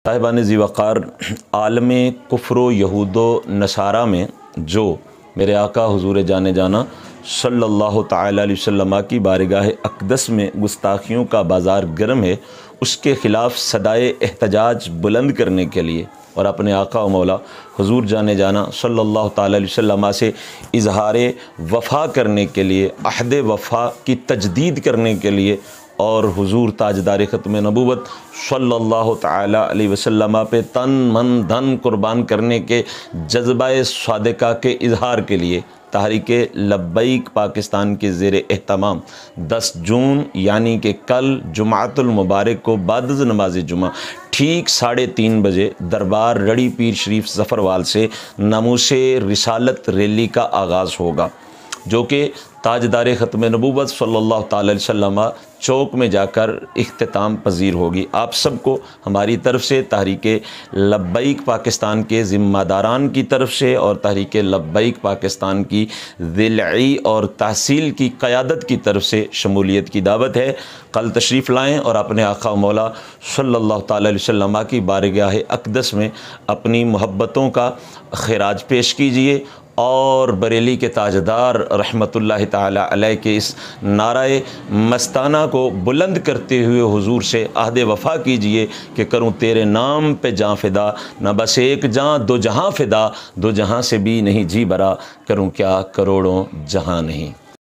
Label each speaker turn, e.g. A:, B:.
A: साहिबान ज़ी वक़ार आलम कुफ्र व यहूद व नसारा में जो मेरे आका हुज़ूर जाने जाना सल्लल्लाहु ताला अलैहि वसल्लम की बारगाह अक़दस में गुस्ताखियों का बाज़ार गर्म है, उसके ख़िलाफ़ सदाए एहतजाज बुलंद करने के लिए और अपने आका व मौला हुज़ूर जाने जाना सल्लल्लाहु ताला अलैहि वसल्लम से इज़हार वफ़ा करने के लिए, अहद वफ़ा की तजदीद करने के लिए और हुज़ूर ताजदार ख़त्म नबूवत सल्लल्लाहु ताला अलैहि वसल्लम पे तन मन धन कुर्बान करने के जज्बा सादिका के इज़हार के लिए तहरीक लब्बैक पाकिस्तान के ज़ेर एहतमाम 10 जून यानी कि कल जुमातुल मुबारक को बाद नमाज जुमा ठीक 3:30 बजे दरबार रड़ी पीर शरीफ ज़फ़रवाल से नमूसे रिसालत रैली का आगाज़ होगा, जो कि ताजदार ख़त्म नबूवत सल्लल्लाहु ताला अलैहि वसल्लम चौक में जाकर इख्तिताम पजीर होगी। आप सबको हमारी तरफ से तहरीक लब्बैक पाकिस्तान के ज़िम्मेदारान की तरफ से और तहरीक लब्बैक पाकिस्तान की ज़िलई और तहसील की क़यादत की तरफ से शमूलियत की दावत है। कल तशरीफ़ लाएँ और अपने आका मौला सल्लल्लाहु ताला अलैहि वसल्लम की बारगाह अक़दस में अपनी मोहब्बतों का ख़िराज पेश कीजिए और बरेली के ताजदार रहमतुल्लाहि ताला अलैह के इस नाराए मस्ताना को बुलंद करते हुए हुजूर से अहद वफ़ा कीजिए कि करूं तेरे नाम पे जाँ फ़िदा, न बस एक जाँ दो जहां फ़िदा, दो जहां से भी नहीं जी बरा, करूं क्या करोड़ों जहां नहीं।